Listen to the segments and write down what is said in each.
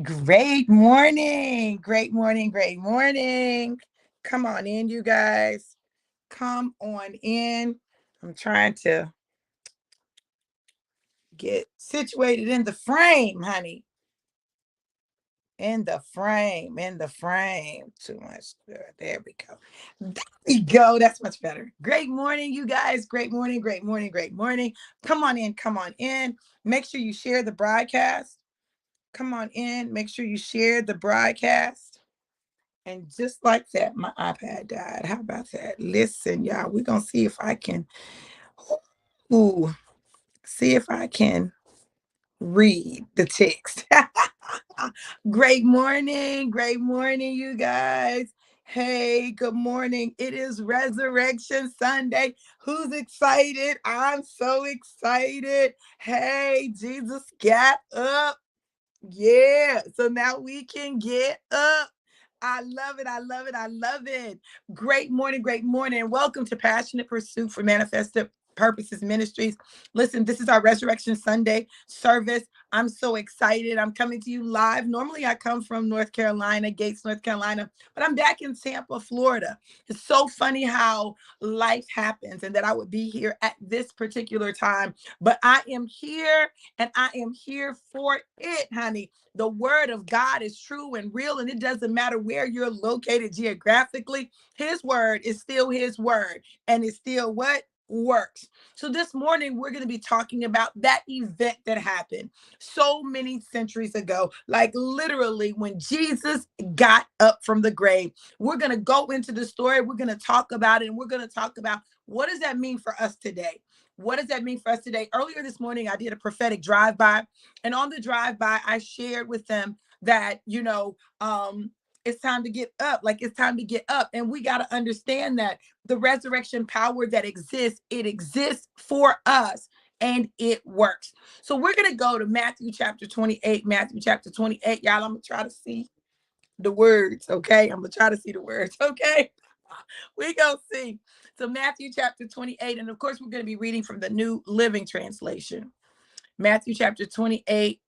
Great morning. Great morning. Great morning. Come on in, you guys. Come on in. I'm trying to get situated in the frame, honey. In the frame. Too much. There we go. There we go. That's much better. Great morning, you guys. Great morning. Great morning. Great morning. Come on in. Come on in. Make sure you share the broadcast. Come on in. Make sure you share the broadcast. And just like that, my iPad died. How about that? Listen, y'all, we're going to see if I can, ooh, see if I can read the text. Great morning. Great morning, you guys. Hey, good morning. It is Resurrection Sunday. Who's excited? I'm so excited. Hey, Jesus got up. Yeah. So now we can get up. I love it. I love it. I love it. Great morning. Great morning. Welcome to Passionate Pursuit for Manifested Purposes Ministries. Listen, this is our Resurrection Sunday service. I'm so excited. I'm coming to you live. Normally, I come from North Carolina, Gates, North Carolina, but I'm back in Tampa, Florida. It's so funny how life happens and that I would be here at this particular time, but I am here and I am here for it, honey. The word of God is true and real, and it doesn't matter where you're located geographically. His word is still his word, and it's still what works. So this morning, we're going to be talking about that event that happened so many centuries ago, like literally when Jesus got up from the grave. We're going to go into the story. We're going to talk about it, and we're going to talk about what does that mean for us today? What does that mean for us today? Earlier this morning, I did a prophetic drive-by. And on the drive-by, I shared with them that, it's time to get up. Like it's time to get up. And we got to understand that the resurrection power that exists, it exists for us and it works. So we're going to go to Matthew chapter 28. Matthew chapter 28. Y'all, I'm going to try to see the words. Okay. I'm going to try to see the words. Okay. We going to see. So Matthew chapter 28. And of course, we're going to be reading from the New Living Translation. Matthew chapter 28.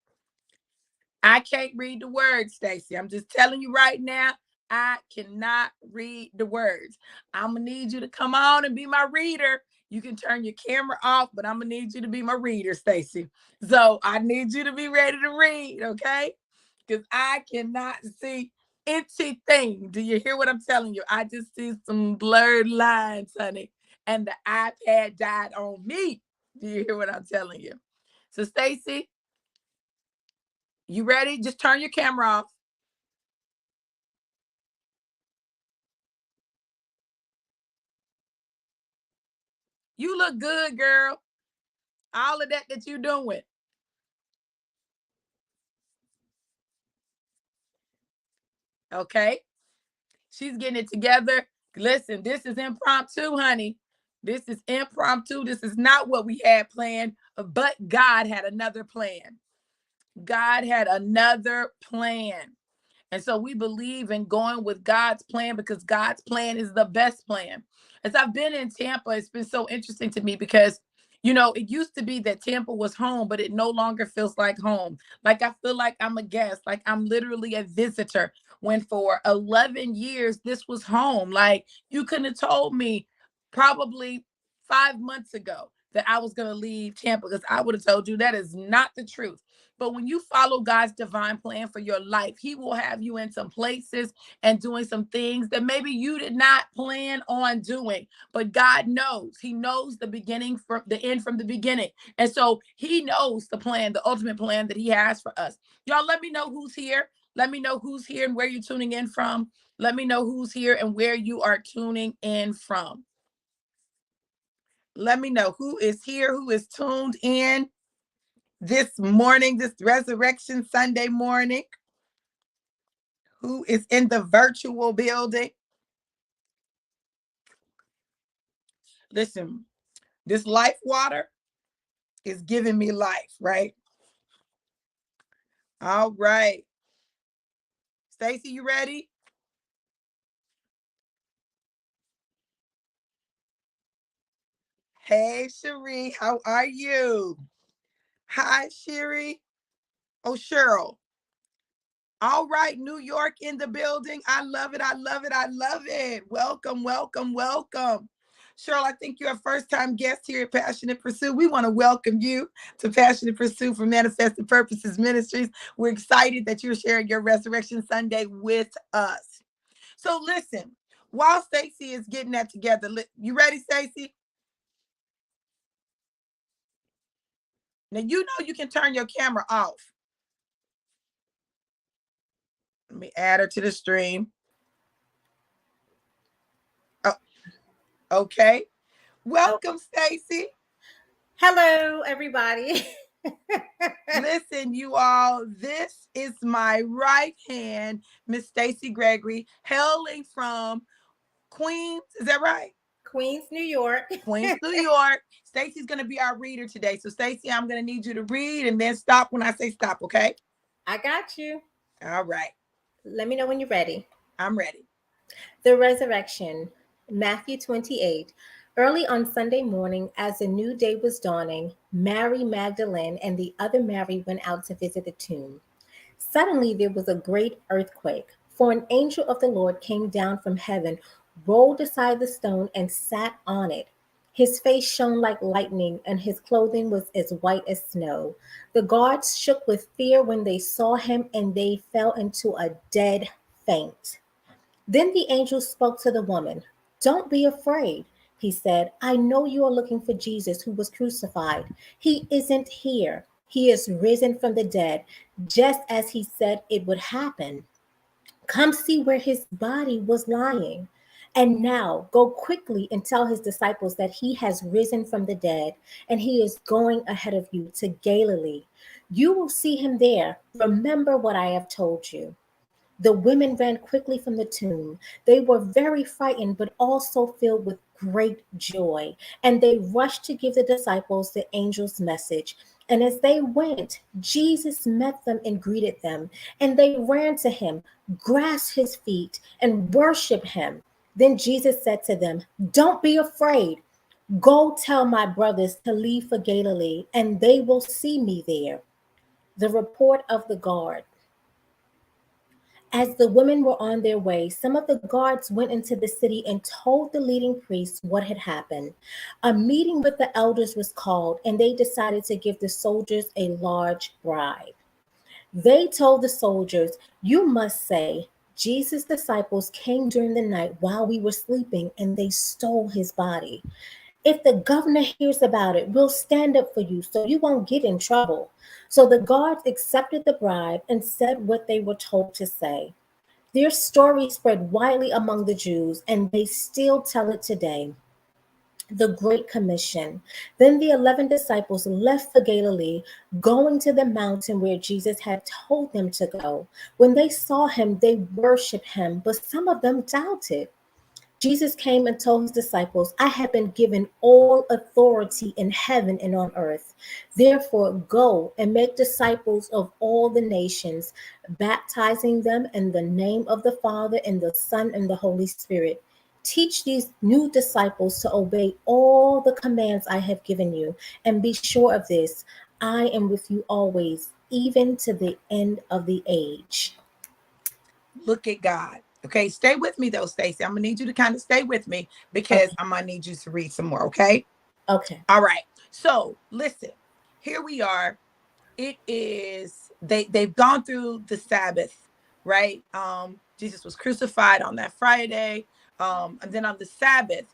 I can't read the words, Stacy. I'm just telling you right now, I cannot read the words. I'm going to need you to come on and be my reader. You can turn your camera off, but I'm going to need you to be my reader, Stacy. So I need you to be ready to read, okay? Because I cannot see anything. Do you hear what I'm telling you? I just see some blurred lines, honey. And the iPad died on me. Do you hear what I'm telling you? So, Stacy, you ready? Just turn your camera off. You look good, girl. All of that you doing. Okay. She's getting it together. Listen, this is impromptu, honey. This is impromptu. This is not what we had planned, but God had another plan. God had another plan. And so we believe in going with God's plan because God's plan is the best plan. As I've been in Tampa, it's been so interesting to me because, it used to be that Tampa was home, but it no longer feels like home. Like I feel like I'm a guest, like I'm literally a visitor. When for 11 years, this was home. Like you couldn't have told me probably 5 months ago that I was going to leave Tampa because I would have told you that is not the truth. But when you follow God's divine plan for your life, He will have you in some places and doing some things that maybe you did not plan on doing. But God knows. He knows the beginning from the end from the beginning. And so He knows the plan, the ultimate plan that He has for us. Y'all, let me know who's here. Let me know who's here and where you're tuning in from. Let me know who's here and where you are tuning in from. Let me know who is here, who is tuned in this morning, this Resurrection Sunday morning, who is in the virtual building. Listen, this life water is giving me life, right? All right. Stacy, you ready? Hey, Cherie, how are you? Hi, Cherie. Oh, Cheryl. All right, New York in the building. I love it. I love it. I love it. Welcome, welcome, welcome. Cheryl, I think you're a first-time guest here at Passionate Pursuit. We want to welcome you to Passionate Pursuit for Manifested Purposes Ministries. We're excited that you're sharing your Resurrection Sunday with us. So listen, while Stacy is getting that together, you ready, Stacy? Now, you know you can turn your camera off. Let me add her to the stream. Oh, okay. Welcome, Stacy. Hello, everybody. Listen, you all, this is my right hand, Miss Stacy Gregory, hailing from Queens. Is that right? Queens, New York. Queens, New York. Stacy's going to be our reader today. So, Stacy, I'm going to need you to read and then stop when I say stop, okay? I got you. All right. Let me know when you're ready. I'm ready. The resurrection, Matthew 28. Early on Sunday morning, as the new day was dawning, Mary Magdalene and the other Mary went out to visit the tomb. Suddenly there was a great earthquake, for an angel of the Lord came down from heaven, rolled aside the stone, and sat on it. His face shone like lightning, and his clothing was as white as snow. The guards shook with fear when they saw him, and they fell into a dead faint. Then the angel spoke to the woman. Don't be afraid, he said. I know you are looking for Jesus who was crucified. He isn't here. He is risen from the dead, just as he said it would happen. Come see where his body was lying. And now go quickly and tell his disciples that he has risen from the dead, and he is going ahead of you to Galilee. You will see him there. Remember what I have told you. The women ran quickly from the tomb. They were very frightened, but also filled with great joy. And they rushed to give the disciples the angel's message. And as they went, Jesus met them and greeted them. And they ran to him, grasped his feet, and worshiped him. Then Jesus said to them, Don't be afraid. Go tell my brothers to leave for Galilee, and they will see me there. The report of the guard. As the women were on their way, some of the guards went into the city and told the leading priests what had happened. A meeting with the elders was called, and they decided to give the soldiers a large bribe. They told the soldiers, You must say, Jesus' disciples came during the night while we were sleeping, and they stole his body. If the governor hears about it, we'll stand up for you so you won't get in trouble. So the guards accepted the bribe and said what they were told to say. Their story spread widely among the Jews, and they still tell it today. The Great Commission. Then the 11 disciples left for Galilee, going to the mountain where Jesus had told them to go. When they saw him, they worshiped him, but some of them doubted. Jesus came and told his disciples, I have been given all authority in heaven and on earth. Therefore, go and make disciples of all the nations, baptizing them in the name of the Father and the Son and the Holy Spirit. Teach these new disciples to obey all the commands I have given you, and be sure of this, I am with you always, even to the end of the age. Look at God. Okay, stay with me though, Stacy. I'm gonna need you to kind of stay with me because Okay. I'm gonna need you to read some more. Okay. Okay. All right. So listen, here we are. It is they've gone through the Sabbath, right? Jesus was crucified on that Friday. And then on the Sabbath,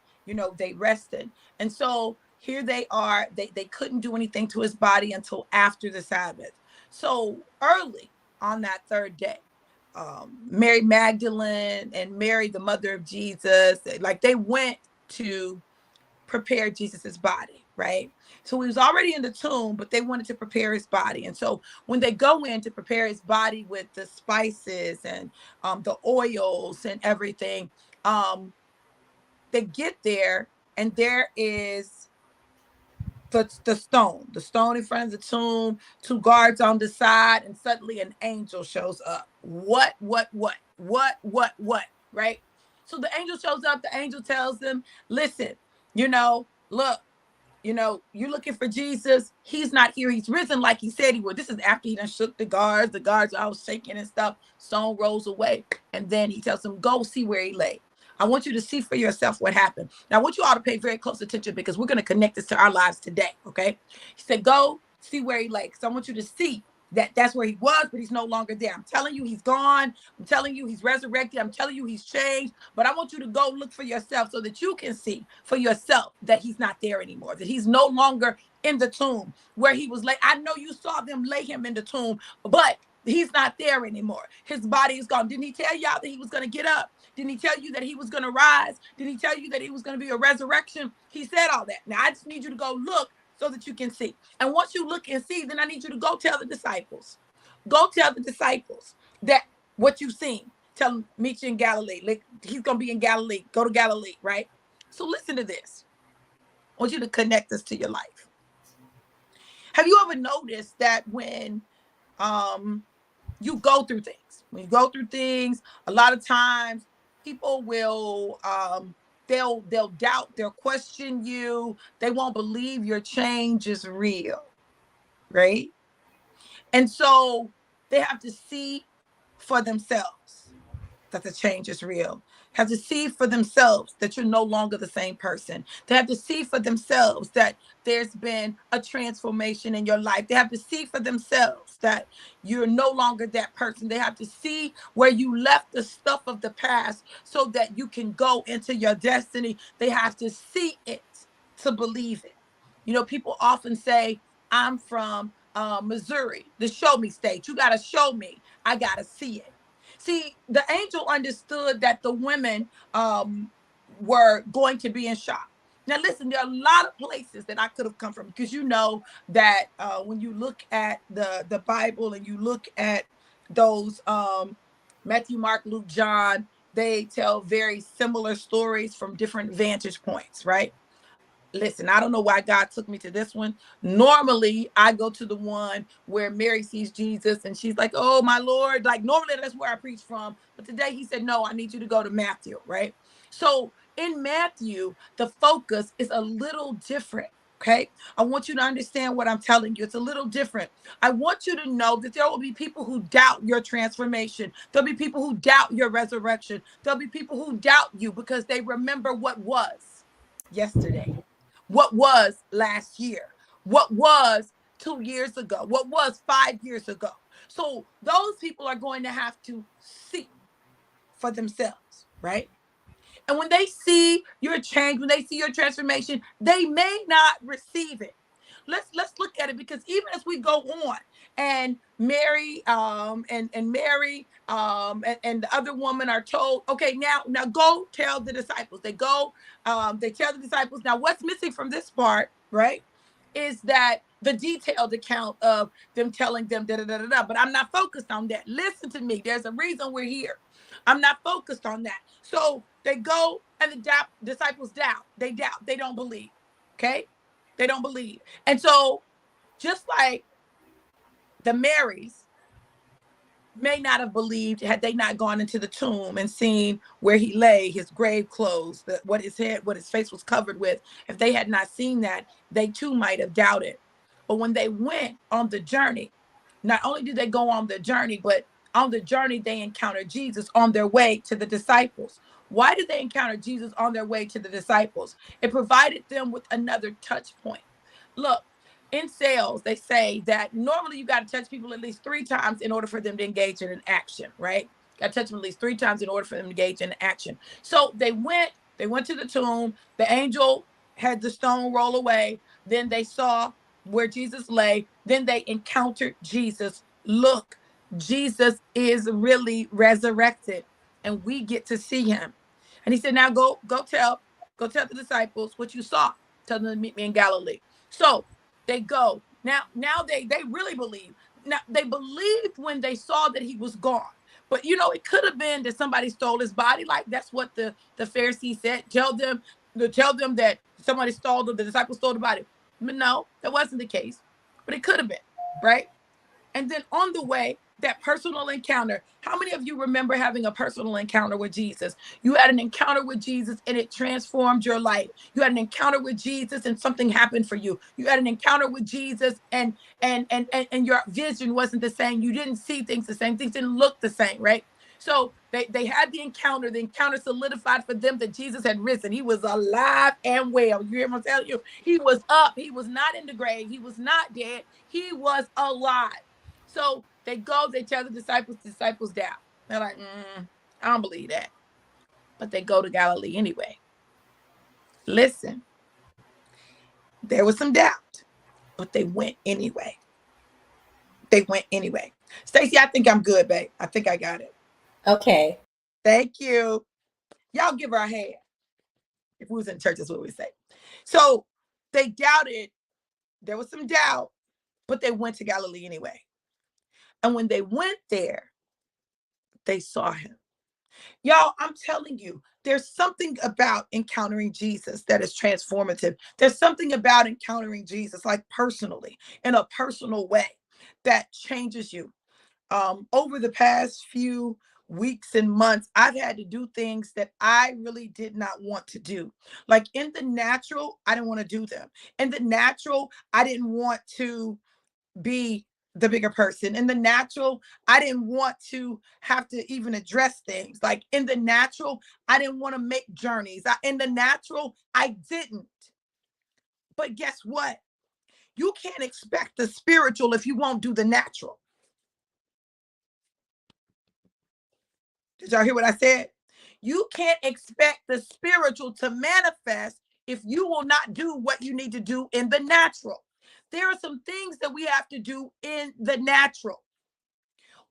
they rested. And so here they are. They couldn't do anything to his body until after the Sabbath. So early on that third day, Mary Magdalene and Mary, the mother of Jesus, like they went to prepare Jesus's body, right? So he was already in the tomb, but they wanted to prepare his body. And so when they go in to prepare his body with the spices and the oils and everything, they get there and there is the stone in front of the tomb, two guards on the side, and suddenly an angel shows up. What, right? So the angel shows up, the angel tells them, listen, look, You know, you're looking for Jesus. He's not here. He's risen like he said he would. This is after he done shook the guards. The guards are all shaking and stuff. Stone rolls away. And then he tells them, go see where he lay. I want you to see for yourself what happened. Now, I want you all to pay very close attention because we're going to connect this to our lives today. Okay. He said, go see where he lay. Because I want you to see that that's where he was, but he's no longer there. I'm telling you, he's gone. I'm telling you, he's resurrected. I'm telling you, he's changed. But I want you to go look for yourself so that you can see for yourself that he's not there anymore, that he's no longer in the tomb where he was laid. I know you saw them lay him in the tomb, but he's not there anymore. His body is gone. Didn't he tell y'all that he was going to get up? Didn't he tell you that he was going to rise? Did he tell you that he was going to be a resurrection? He said all that. Now, I just need you to go look so that you can see. And once you look and see, then I need you to go tell the disciples. Go tell the disciples that what you've seen. Tell them, meet you in Galilee. Like, he's going to be in Galilee. Go to Galilee, right? So listen to this. I want you to connect this to your life. Have you ever noticed that when you go through things, a lot of times people will they'll doubt, they'll question you, they won't believe your change is real, right? And so they have to see for themselves that the change is real. Have to see for themselves that you're no longer the same person. They have to see for themselves that there's been a transformation in your life. They have to see for themselves that you're no longer that person. They have to see where you left the stuff of the past so that you can go into your destiny. They have to see it to believe it. You know, people often say, I'm from Missouri, the show me state. You got to show me. I got to see it. See, the angel understood that the women were going to be in shock. Now, listen, there are a lot of places that I could have come from because you know that when you look at the Bible and you look at those Matthew, Mark, Luke, John, they tell very similar stories from different vantage points, right? Listen, I don't know why God took me to this one. Normally, I go to the one where Mary sees Jesus and she's like, oh, my Lord. Like, normally that's where I preach from. But today he said, no, I need you to go to Matthew, right? So in Matthew, the focus is a little different. Okay. I want you to understand what I'm telling you. It's a little different. I want you to know that there will be people who doubt your transformation. There'll be people who doubt your resurrection. There'll be people who doubt you because they remember what was yesterday. What was last year? What was 2 years ago? What was 5 years ago? So those people are going to have to see for themselves, right? And when they see your change, when they see your transformation, they may not receive it. Let's look at it because even as we go on and Mary and Mary and the other woman are told, okay, now go tell the disciples. They go, they tell the disciples. Now, what's missing from this part, right, is that the detailed account of them telling them da da da da da. But I'm not focused on that. Listen to me. There's a reason we're here. I'm not focused on that. So they go and the disciples doubt. They doubt. They don't believe. Okay? They don't believe. And so just like the Marys may not have believed had they not gone into the tomb and seen where he lay, his grave clothes, what his face was covered with. If they had not seen that, they too might have doubted. But when they went on the journey, not only did they go on the journey, but on the journey, they encountered Jesus on their way to the disciples. Why did they encounter Jesus on their way to the disciples? It provided them with another touch point. Look, in sales, they say that normally you got to touch people at least 3 times in order for them to engage in an action, right? Got to touch them at least 3 times in order for them to engage in action. So they went to the tomb. The angel had the stone roll away. Then they saw where Jesus lay. Then they encountered Jesus. Look, Jesus is really resurrected and we get to see him. And he said, now go tell the disciples what you saw. Tell them to meet me in Galilee. So they go. Now they really believe. Now they believed when they saw that he was gone. But you know, it could have been that somebody stole his body. Like that's what the Pharisees said. Tell them that somebody the disciples stole the body. But no, that wasn't the case. But it could have been, right? And then on the way, That personal encounter. How many of you remember having a personal encounter with Jesus? You had an encounter with Jesus and it transformed your life. You had an encounter with Jesus and something happened for you. You had an encounter with Jesus and your vision wasn't the same. You didn't see things the same. Things didn't look the same, right? So they had the encounter. The encounter solidified for them that Jesus had risen. He was alive and well. You hear me tell you? He was up. He was not in the grave. He was not dead. He was alive. So they go, they tell the disciples down. They're like, I don't believe that. But they go to Galilee anyway. Listen, there was some doubt, but they went anyway. They went anyway. Stacey, I think I'm good, babe. I think I got it. Okay. Thank you. Y'all give her a hand. If we was in church, that's what we say. So they doubted. There was some doubt, but they went to Galilee anyway. And when they went there, they saw him. Y'all, I'm telling you, there's something about encountering Jesus that is transformative. There's something about encountering Jesus, like personally, in a personal way, that changes you. Over the past few weeks and months, I've had to do things that I really did not want to do. Like in the natural, I didn't want to do them. In the natural, I didn't want to be the bigger person. In the natural, I didn't want to have to even address things. Like in the natural, I didn't want to make journeys. In the natural, I didn't. But guess what? You can't expect the spiritual if you won't do the natural. Did y'all hear what I said? You can't expect the spiritual to manifest if you will not do what you need to do in the natural. There are some things that we have to do in the natural.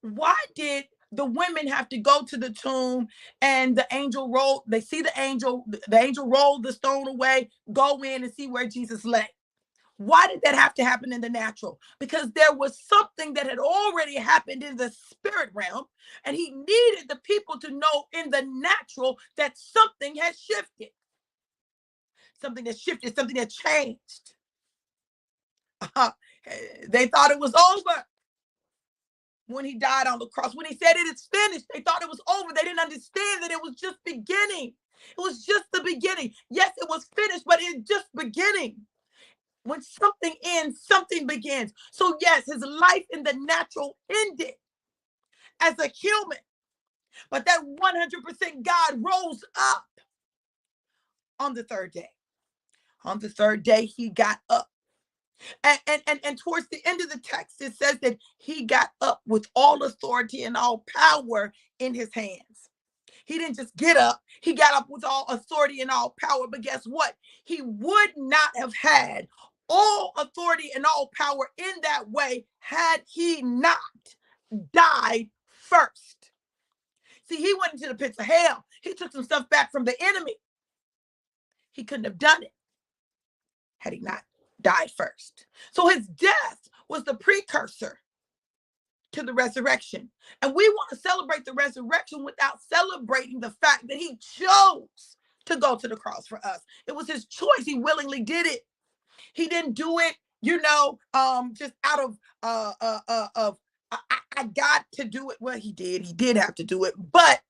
Why did the women have to go to the tomb and the angel rolled? They see the angel rolled the stone away, go in and see where Jesus lay. Why did that have to happen in the natural? Because there was something that had already happened in the spirit realm, and he needed the people to know in the natural that something has shifted. Something that shifted, something that changed. They thought it was over when he died on the cross. When he said it is finished, they thought it was over. They didn't understand that it was just beginning. It was just the beginning. Yes, it was finished, but it's just beginning. When something ends, something begins. So yes, his life in the natural ended as a human, but that 100% God rose up on the third day. On the third day, he got up. And towards the end of the text, it says that he got up with all authority and all power in his hands. He didn't just get up, he got up with all authority and all power. But guess what? He would not have had all authority and all power in that way had he not died first. See, he went into the pits of hell. He took some stuff back from the enemy. He couldn't have done it had he not died first. So his death was the precursor to the resurrection. And we want to celebrate the resurrection without celebrating the fact that he chose to go to the cross for us. It was his choice. He willingly did it. He didn't do it, just out of I got to do it. Well, he did. He did have to do it, but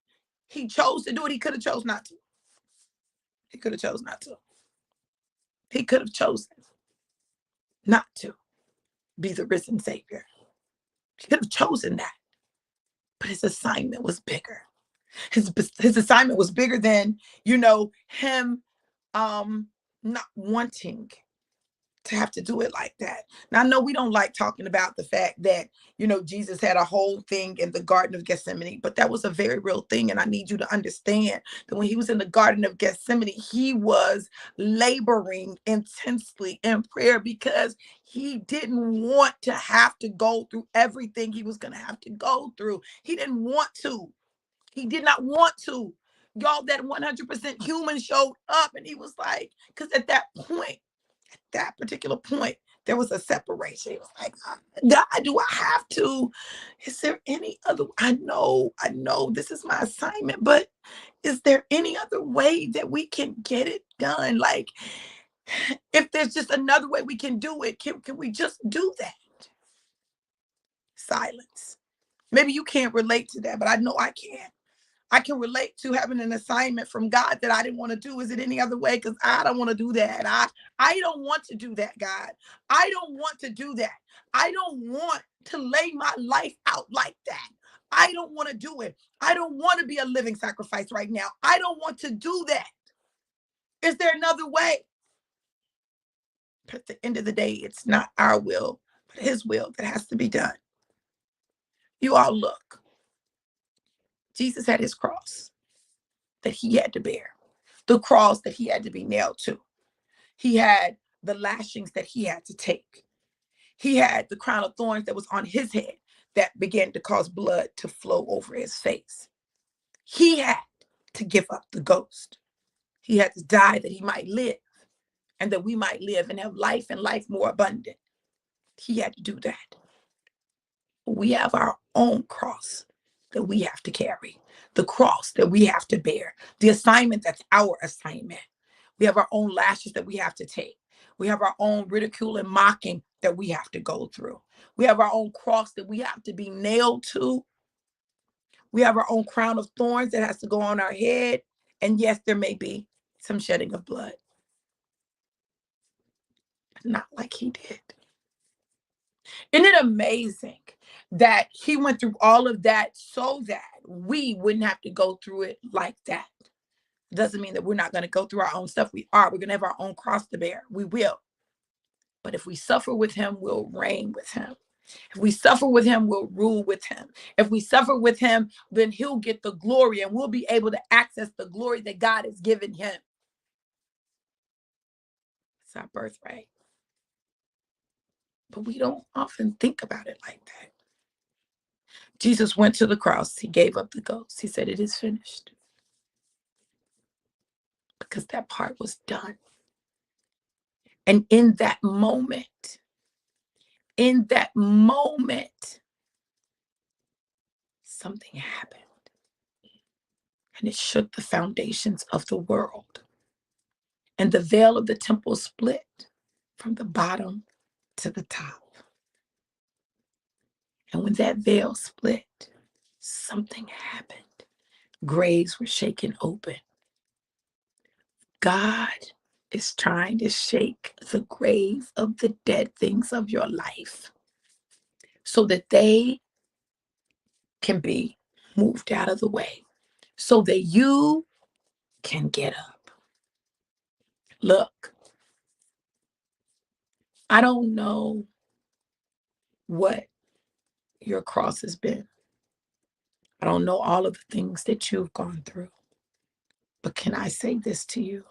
he chose to do it. He could have chose not to. He could have chose not to. He could have chosen not to be the risen Savior. He could have chosen that. But his assignment was bigger. His assignment was bigger than, him not wanting to have to do it like that. Now, I know we don't like talking about the fact that, Jesus had a whole thing in the Garden of Gethsemane, but that was a very real thing. And I need you to understand that when he was in the Garden of Gethsemane, he was laboring intensely in prayer because he didn't want to have to go through everything he was going to have to go through. He didn't want to. He did not want to. Y'all, that 100% human showed up, and he was like, because at that particular point, there was a separation. It was like, God, do I have to? Is there any other? I know this is my assignment, but is there any other way that we can get it done? Like, if there's just another way we can do it, can we just do that? Silence. Maybe you can't relate to that, but I know I can. I can relate to having an assignment from God that I didn't want to do. Is it any other way? Because I don't want to do that. I don't want to do that, God. I don't want to do that. I don't want to lay my life out like that. I don't want to do it. I don't want to be a living sacrifice right now. I don't want to do that. Is there another way? But at the end of the day, it's not our will, but his will that has to be done. You all look. Jesus had his cross that he had to bear, the cross that he had to be nailed to. He had the lashings that he had to take. He had the crown of thorns that was on his head that began to cause blood to flow over his face. He had to give up the ghost. He had to die that he might live and that we might live and have life and life more abundant. He had to do that. We have our own cross that we have to carry, the cross that we have to bear, the assignment that's our assignment. We have our own lashes that we have to take. We have our own ridicule and mocking that we have to go through. We have our own cross that we have to be nailed to. We have our own crown of thorns that has to go on our head. And yes, there may be some shedding of blood, but not like he did. Isn't it amazing that he went through all of that so that we wouldn't have to go through it like that? Doesn't mean that we're not going to go through our own stuff. We are. We're going to have our own cross to bear. We will. But if we suffer with him, we'll reign with him. If we suffer with him, we'll rule with him. If we suffer with him, then he'll get the glory and we'll be able to access the glory that God has given him. It's our birthright. But we don't often think about it like that. Jesus went to the cross. He gave up the ghost. He said, "It is finished." Because that part was done. And in that moment, something happened. And it shook the foundations of the world. And the veil of the temple split from the bottom to the top. And when that veil split, something happened. Graves were shaken open. God is trying to shake the grave of the dead things of your life so that they can be moved out of the way, so that you can get up. Look, I don't know what your cross has been. I don't know all of the things that you've gone through. But can I say this to you?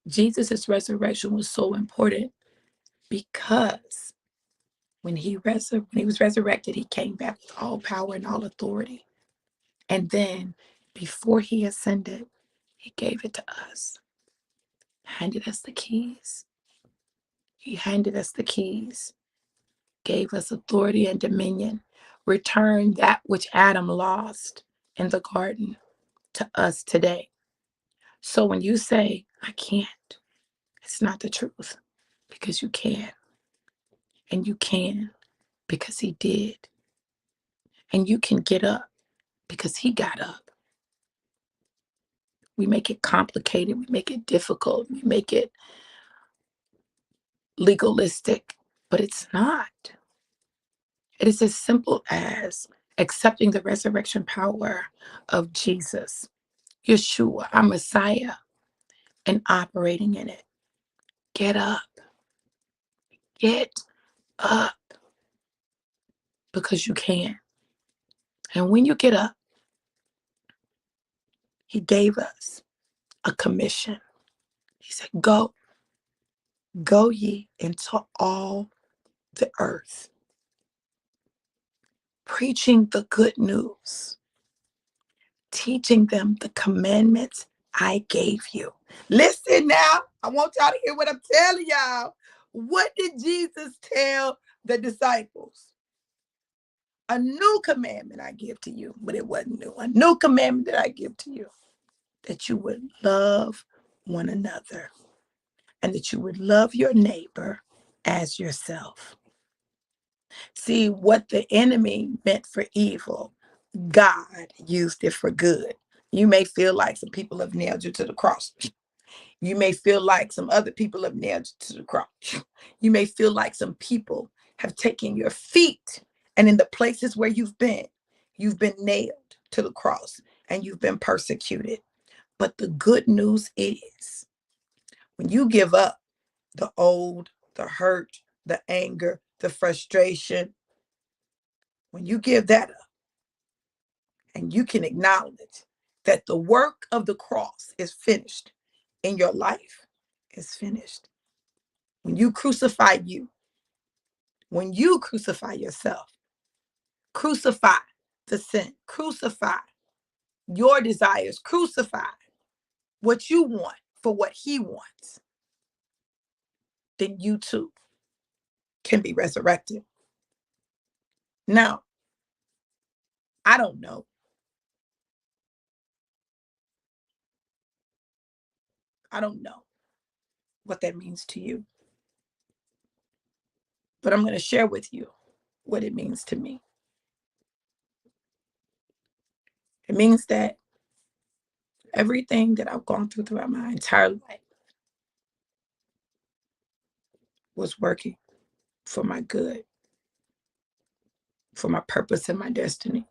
Jesus' resurrection was so important because when he was resurrected, he came back with all power and all authority. And then before he ascended, he gave it to us, handed us the keys. He handed us the keys, gave us authority and dominion, returned that which Adam lost in the garden to us today. So when you say, "I can't," it's not the truth, because you can. And you can because he did. And you can get up because he got up. We make it complicated. We make it difficult. We make it legalistic, but it's not. It is as simple as accepting the resurrection power of Jesus, Yeshua, our Messiah, and operating in it. Get up. Get up because you can. And when you get up, he gave us a commission. He said, go ye into all the earth, preaching the good news, teaching them the commandments I gave you. Listen now, I want y'all to hear what I'm telling y'all. What did Jesus tell the disciples? A new commandment I give to you, but it wasn't new. A new commandment that I give to you, that you would love one another and that you would love your neighbor as yourself. See, what the enemy meant for evil, God used it for good. You may feel like some people have nailed you to the cross. You may feel like some other people have nailed you to the cross. You may feel like some people have taken your feet, and in the places where you've been nailed to the cross and you've been persecuted. But the good news is when you give up the old, the hurt, the anger, the frustration, when you give that up and you can acknowledge that the work of the cross is finished in your life, is finished. When you crucify you, when you crucify yourself, crucify the sin, crucify your desires, crucify what you want for what he wants, then you too can be resurrected. Now, I don't know. I don't know what that means to you, but I'm going to share with you what it means to me. It means that everything that I've gone through throughout my entire life was working for my good, for my purpose and my destiny.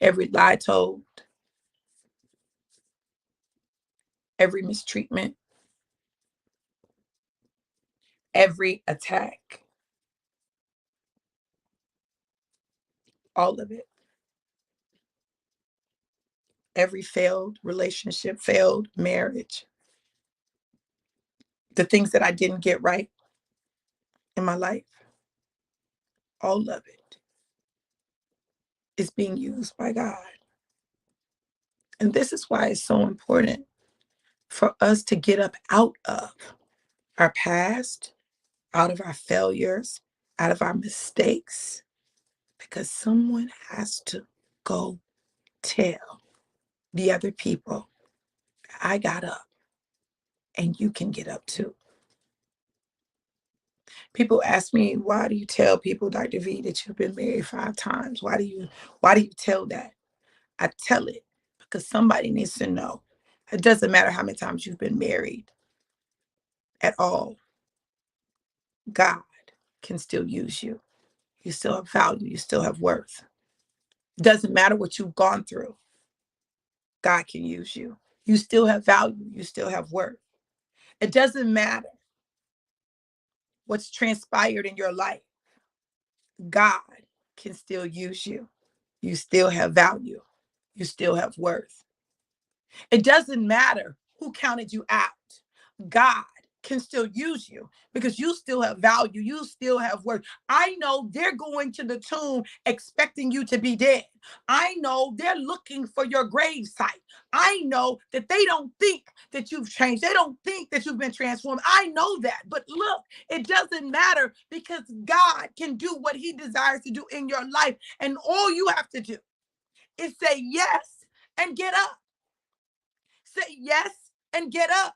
Every lie told, every mistreatment, every attack, all of it, every failed relationship, failed marriage, the things that I didn't get right in my life, all of it is being used by God. And this is why it's so important for us to get up out of our past, out of our failures, out of our mistakes, because someone has to go tell the other people, I got up and you can get up too. People ask me, why do you tell people, Dr. V, that you've been married 5 times? Why do you tell that? I tell it because somebody needs to know. It doesn't matter how many times you've been married at all. God can still use you. You still have value. You still have worth. It doesn't matter what you've gone through. God can use you. You still have value. You still have worth. It doesn't matter what's transpired in your life. God can still use you. You still have value. You still have worth. It doesn't matter who counted you out. God can still use you because you still have value. You still have worth. I know they're going to the tomb expecting you to be dead. I know they're looking for your grave site. I know that they don't think that you've changed. They don't think that you've been transformed. I know that. But look, it doesn't matter because God can do what he desires to do in your life. And all you have to do is say yes and get up. Say yes and get up.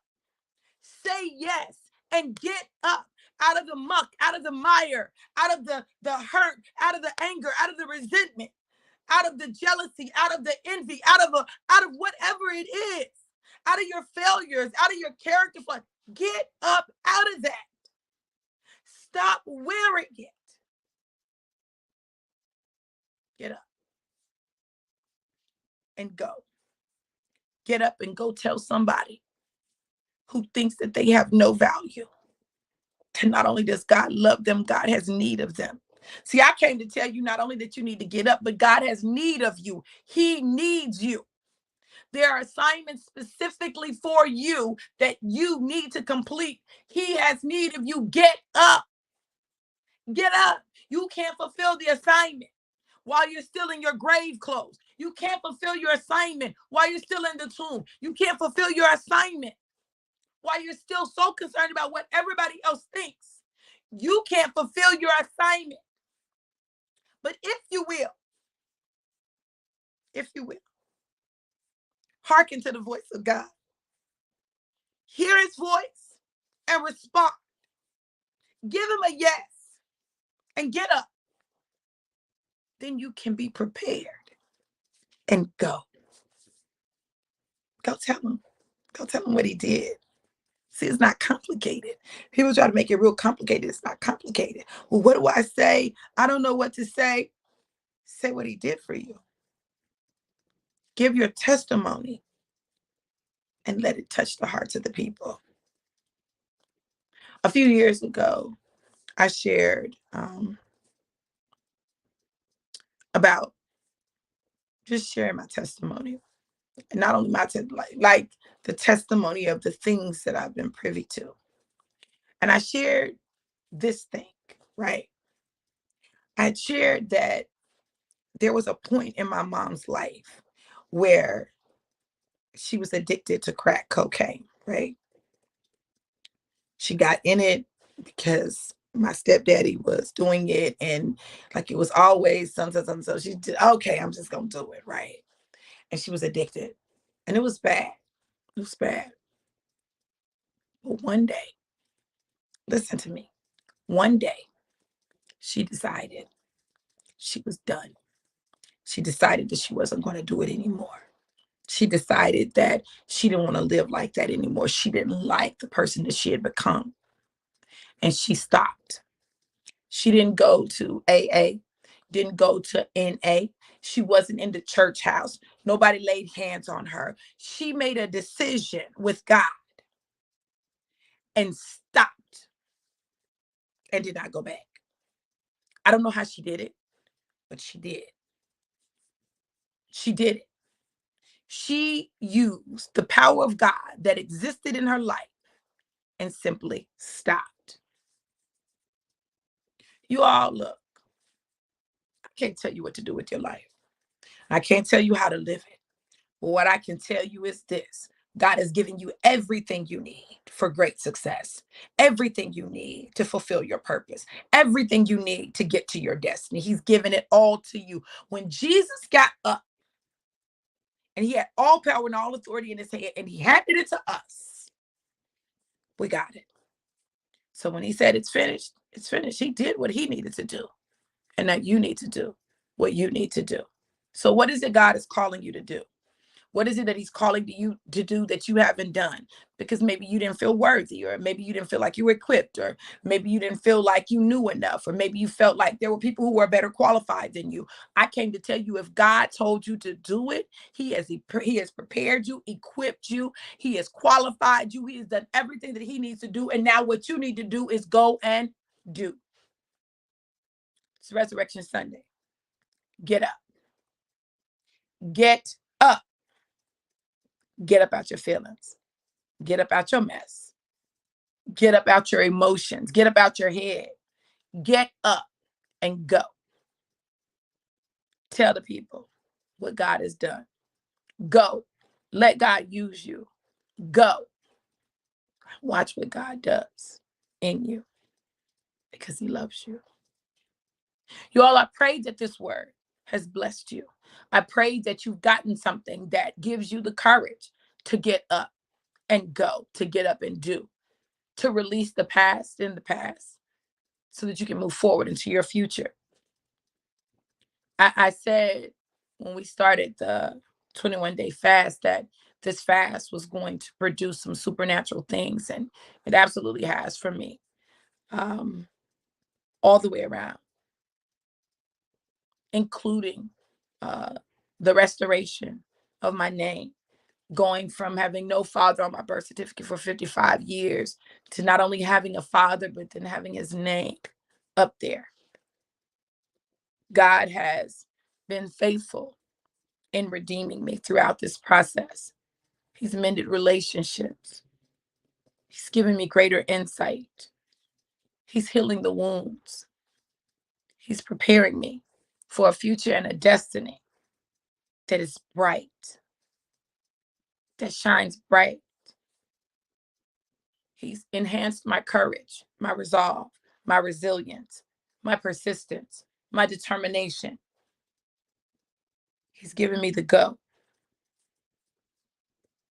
Say yes and get up out of the muck, out of the mire, out of the hurt, out of the anger, out of the resentment, out of the jealousy, out of the envy, out of whatever it is, out of your failures, out of your character flaws. Get up out of that. Stop wearing it. Get up and go. Get up and go tell somebody who thinks that they have no value. And not only does God love them, God has need of them. See, I came to tell you not only that you need to get up, but God has need of you. He needs you. There are assignments specifically for you that you need to complete. He has need of you. Get up. Get up. You can't fulfill the assignment while you're still in your grave clothes. You can't fulfill your assignment while you're still in the tomb. You can't fulfill your assignment while you're still so concerned about what everybody else thinks. You can't fulfill your assignment. But if you will, hearken to the voice of God, hear his voice and respond. Give him a yes and get up. then you can be prepared and go. Go tell him. Go tell him what he did. See, it's not complicated. People try to make it real complicated. It's not complicated. Well, what do I say? I don't know what to say. Say what he did for you. Give your testimony and let it touch the hearts of the people. A few years ago, I shared about just sharing my testimony. And not only my like the testimony of the things that I've been privy to. And I shared this thing, right? I had shared that there was a point in my mom's life where she was addicted to crack cocaine, right? She got in it because my stepdaddy was doing it, and like it was always something. So she did, okay, I'm just gonna do it, right? And she was addicted. And it was bad. It was bad. But one day, listen to me, one day she decided she was done. She decided that she wasn't going to do it anymore. She decided that she didn't want to live like that anymore. She didn't like the person that she had become. And she stopped. She didn't go to AA, didn't go to NA. She wasn't in the church house. Nobody laid hands on her. She made a decision with God and stopped and did not go back. I don't know how she did it, but she did. She did it. She used the power of God that existed in her life and simply stopped. You all, look, I can't tell you what to do with your life. I can't tell you how to live it. But what I can tell you is this: God has given you everything you need for great success, everything you need to fulfill your purpose, everything you need to get to your destiny. He's given it all to you. When Jesus got up and he had all power and all authority in his hand and he handed it to us, we got it. So when he said it's finished, it's finished. He did what he needed to do. And now you need to do what you need to do. So what is it God is calling you to do? What is it that he's calling you to do that you haven't done? Because maybe you didn't feel worthy, or maybe you didn't feel like you were equipped, or maybe you didn't feel like you knew enough, or maybe you felt like there were people who were better qualified than you. I came to tell you, if God told you to do it, he has prepared you, equipped you, he has qualified you, he has done everything that he needs to do. And now what you need to do is go and do. It's Resurrection Sunday. Get up. Get up. Get up out your feelings. Get up out your mess. Get up out your emotions. Get up out your head. Get up and go. Tell the people what God has done. Go. Let God use you. Go. Watch what God does in you because he loves you. You all, I pray that this word has blessed you. I pray that you've gotten something that gives you the courage to get up and go, to get up and do, to release the past in the past so that you can move forward into your future. I said when we started the 21-day fast that this fast was going to produce some supernatural things, and it absolutely has for me, all the way around, including the restoration of my name, going from having no father on my birth certificate for 55 years to not only having a father, but then having his name up there. God has been faithful in redeeming me throughout this process. He's mended relationships. He's given me greater insight. He's healing the wounds. He's preparing me for a future and a destiny that is bright, that shines bright. He's enhanced my courage, my resolve, my resilience, my persistence, my determination. He's given me the go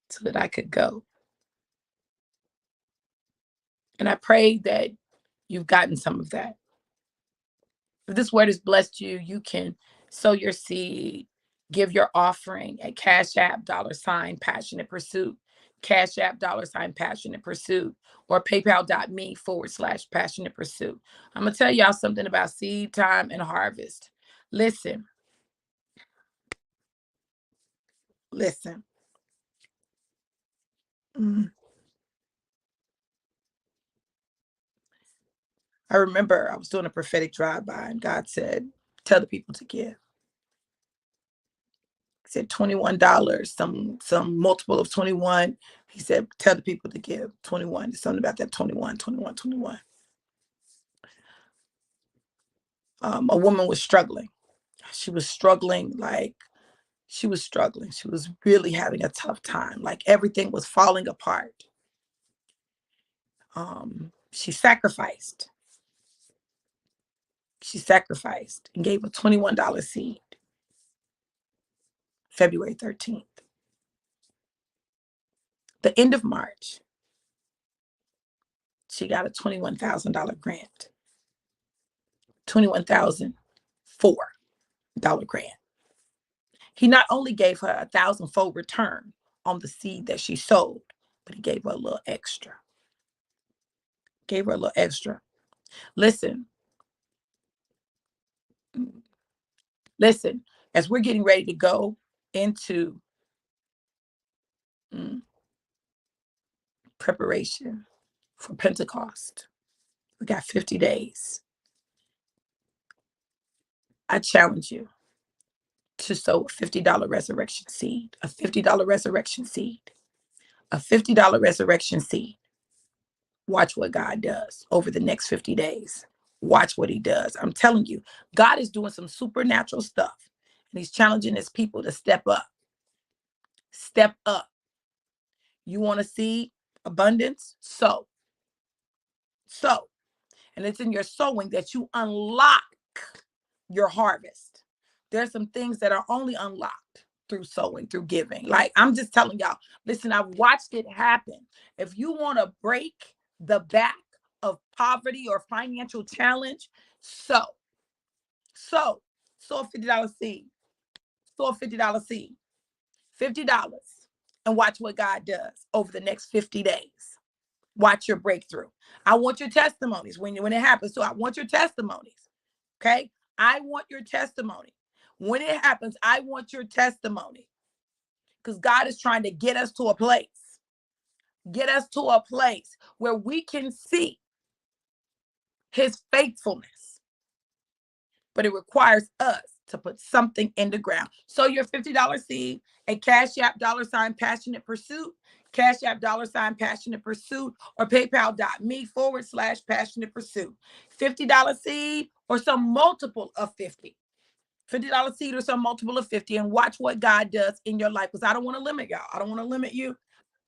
so that I could go. And I pray that you've gotten some of that. If this word has blessed you, you can Sow your seed, give your offering at Cash App, $Passionate Pursuit, Cash App, Passionate Pursuit, or PayPal.me/Passionate Pursuit. I'm going to tell y'all something about seed time and harvest. Listen. I remember I was doing a prophetic drive-by and God said, tell the people to give. He said $21, some multiple of 21. He said, tell the people to give 21. There's something about that 21. A woman was struggling. She was struggling. She was really having a tough time. Like everything was falling apart. She sacrificed. And gave a $21 seed. February 13th. The end of March, she got a $21,000 grant. $21,004 grant. He not only gave her a 1,000-fold return on the seed that she sowed, but he gave her a little extra. Listen, as we're getting ready to go into preparation for Pentecost, we got 50 days. I challenge you to sow a $50 resurrection seed, a $50 resurrection seed, a $50 resurrection seed. Watch what God does over the next 50 days. Watch what he does. I'm telling you, God is doing some supernatural stuff, and he's challenging his people to step up. Step up. You want to see abundance? Sow. And it's in your sowing that you unlock your harvest. There's some things that are only unlocked through sowing, through giving. Like, I'm just telling y'all, listen, I've watched it happen. If you want to break the back of poverty or financial challenge, sow a $50 seed. Sow a $50 seed. $50. And watch what God does over the next 50 days. Watch your breakthrough. I want your testimonies when it happens. So I want your testimonies. Okay? I want your testimony. When it happens, I want your testimony. Because God is trying to get us to a place. Where we can see his faithfulness. But it requires us to put something in the ground. So your $50 seed at Cash App $Passionate Pursuit, Cash App $Passionate Pursuit, or PayPal.me/Passionate Pursuit. $50 seed or some multiple of 50. $50 seed or some multiple of 50, and watch what God does in your life. Because I don't want to limit y'all. I don't want to limit you.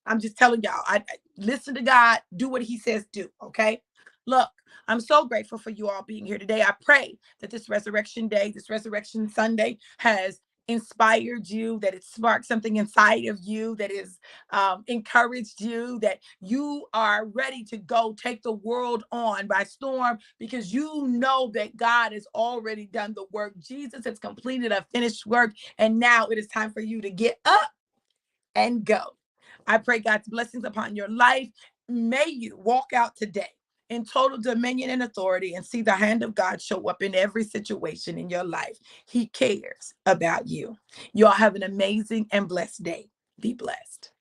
I'm just telling y'all, I listen to God, do what he says do, okay? Look, I'm so grateful for you all being here today. I pray that this Resurrection Day, this Resurrection Sunday has inspired you, that it sparked something inside of you, that is encouraged you, that you are ready to go take the world on by storm, because you know that God has already done the work. Jesus has completed a finished work, and now it is time for you to get up and go. I pray God's blessings upon your life. May you walk out today in total dominion and authority and see the hand of God show up in every situation in your life. He cares about you. You all have an amazing and blessed day. Be blessed.